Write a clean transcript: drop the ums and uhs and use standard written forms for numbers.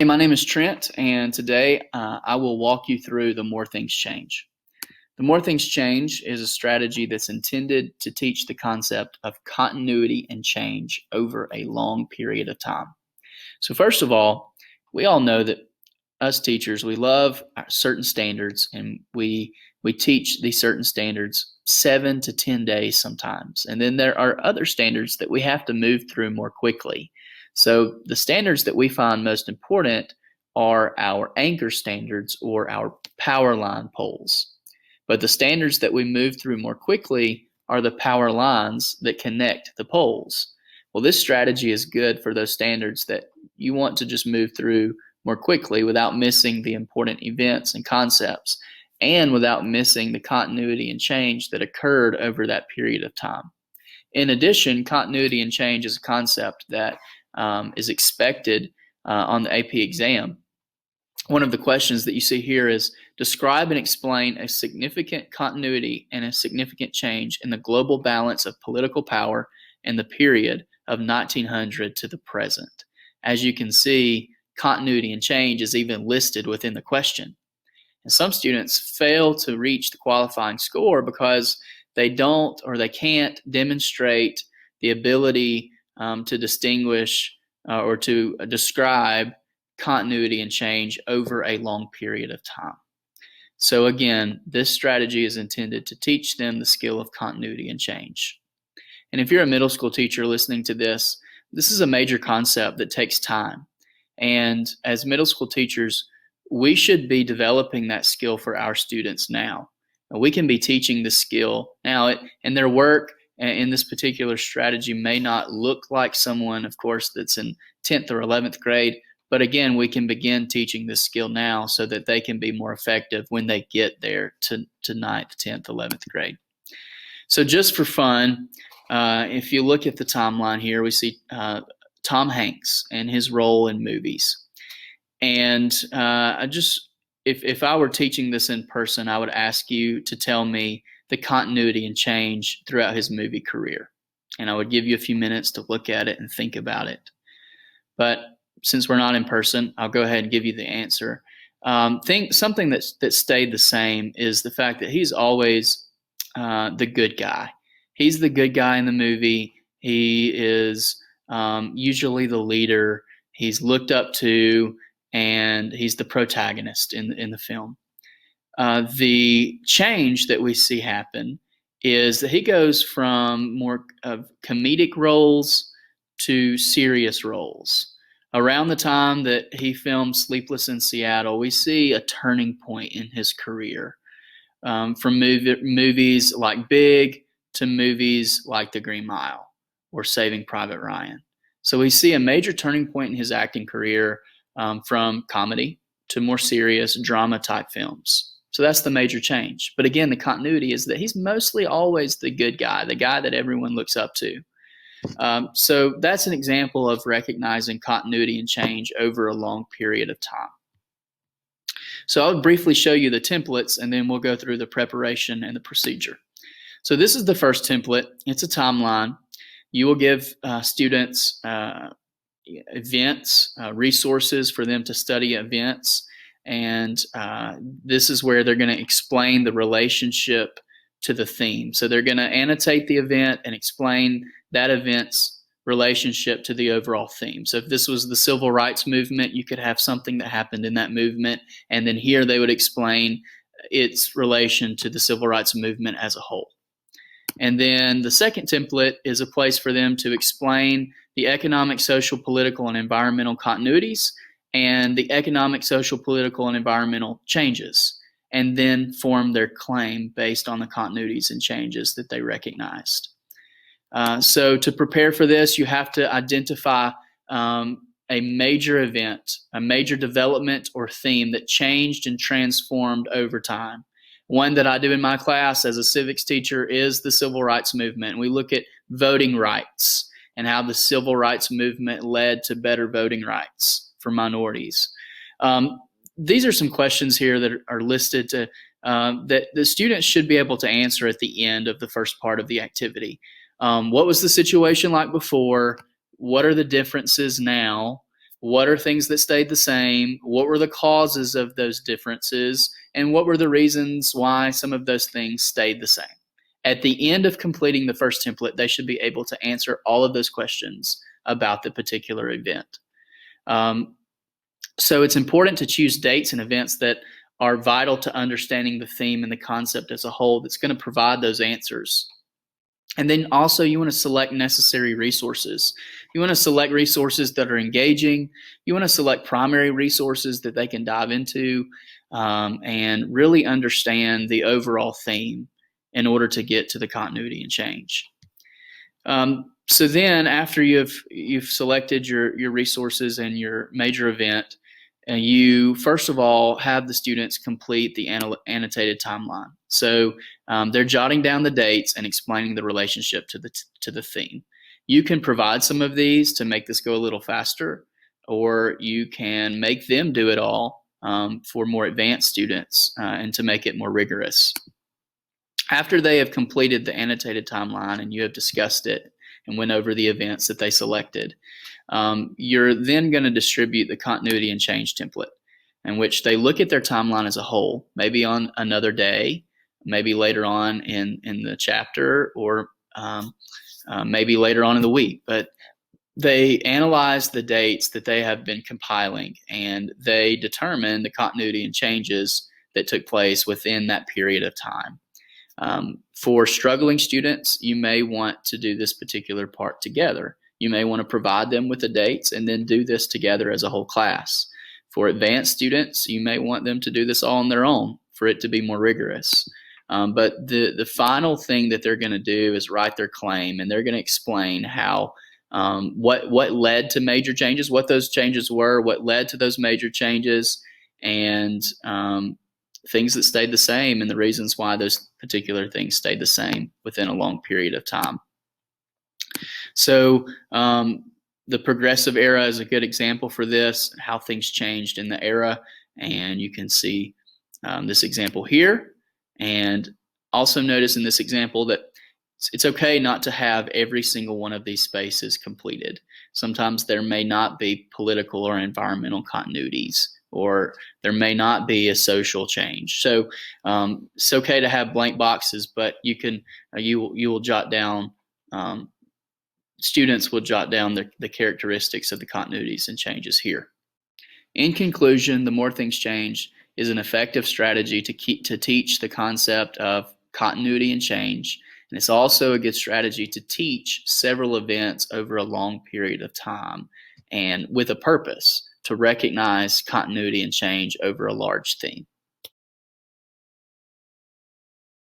Hey, my name is Trent, and today I will walk you through the More Things Change. The More Things Change is a strategy that's intended to teach the concept of continuity and change over a long period of time. So, first of all, we all know that us teachers, we love certain standards, and we teach these certain standards 7 to 10 days sometimes. And then there are other standards that we have to move through more quickly. So the standards that we find most important are our anchor standards or our power line poles. But the standards that we move through more quickly are the power lines that connect the poles. Well, this strategy is good for those standards that you want to just move through more quickly without missing the important events and concepts and without missing the continuity and change that occurred over that period of time. In addition, continuity and change is a concept that is expected on the AP exam. One of the questions that you see here is describe and explain a significant continuity and a significant change in the global balance of political power in the period of 1900 to the present. As you can see, continuity and change is even listed within the question. And some students fail to reach the qualifying score because they don't or they can't demonstrate the ability to distinguish or to describe continuity and change over a long period of time. So again, this strategy is intended to teach them the skill of continuity and change. And if you're a middle school teacher listening to this, this is a major concept that takes time. And as middle school teachers, we should be developing that skill for our students now. We can be teaching the skill now, and their work in this particular strategy may not look like someone, of course, that's in 10th or 11th grade. But again, we can begin teaching this skill now so that they can be more effective when they get there to 9th, 10th, 11th grade. So just for fun, if you look at the timeline here, we see Tom Hanks and his role in movies. And if I were teaching this in person, I would ask you to tell me the continuity and change throughout his movie career. And I would give you a few minutes to look at it and think about it. But since we're not in person, I'll go ahead and give you the answer. Something that stayed the same is the fact that he's always the good guy. He's the good guy in the movie. He is usually the leader. He's looked up to, and he's the protagonist in the film. The change that we see happen is that he goes from more of comedic roles to serious roles. Around the time that he filmed Sleepless in Seattle, we see a turning point in his career, from movies like Big to movies like The Green Mile or Saving Private Ryan. So we see a major turning point in his acting career, from comedy to more serious drama type films. So that's the major change. But again, the continuity is that he's mostly always the good guy, the guy that everyone looks up to. So that's an example of recognizing continuity and change over a long period of time. So I'll briefly show you the templates, and then we'll go through the preparation and the procedure. So this is the first template. It's a timeline. You will give students events, resources for them to study events. And this is where they're going to explain the relationship to the theme. So they're going to annotate the event and explain that event's relationship to the overall theme. So if this was the civil rights movement, you could have something that happened in that movement. And then here they would explain its relation to the civil rights movement as a whole. And then the second template is a place for them to explain the economic, social, political, and environmental continuities and the economic, social, political, and environmental changes, and then form their claim based on the continuities and changes that they recognized. So to prepare for this, you have to identify a major event, a major development or theme that changed and transformed over time. One that I do in my class as a civics teacher is the civil rights movement. We look at voting rights and how the civil rights movement led to better voting rights for minorities. These are some questions here that are listed that the students should be able to answer at the end of the first part of the activity. What was the situation like before? What are the differences now? what are things that stayed the same, what were the causes of those differences, and what were the reasons why some of those things stayed the same. At the end of completing the first template, they should be able to answer all of those questions about the particular event. So it's important to choose dates and events that are vital to understanding the theme and the concept as a whole that's going to provide those answers. And then also you want to select necessary resources. You want to select resources that are engaging. You want to select primary resources that they can dive into and really understand the overall theme in order to get to the continuity and change. So then after you've selected your resources and your major event, you first of all have the students complete the annotated timeline. So they're jotting down the dates and explaining the relationship to the theme. You can provide some of these to make this go a little faster, or you can make them do it all for more advanced students and to make it more rigorous. After they have completed the annotated timeline and you have discussed it and went over the events that they selected, you're then going to distribute the continuity and change template, in which they look at their timeline as a whole, maybe on another day, maybe later on in the chapter, or maybe later on in the week. But they analyze the dates that they have been compiling, and they determine the continuity and changes that took place within that period of time. For struggling students, you may want to do this particular part together. You may want to provide them with the dates and then do this together as a whole class. For advanced students, you may want them to do this all on their own for it to be more rigorous. But the final thing that they're going to do is write their claim, and they're going to explain how what led to major changes, what those changes were, what led to those major changes, and things that stayed the same, and the reasons why those particular things stayed the same within a long period of time. So the progressive era is a good example for this, how things changed in the era, and you can see this example here. And also notice in this example that it's okay not to have every single one of these spaces completed. Sometimes there may not be political or environmental continuities, or there may not be a social change. So it's okay to have blank boxes, but you can you will jot down, students will jot down the characteristics of the continuities and changes here. In conclusion, the More Things Change is an effective strategy to teach the concept of continuity and change, and it's also a good strategy to teach several events over a long period of time, and with a purpose to recognize continuity and change over a large theme.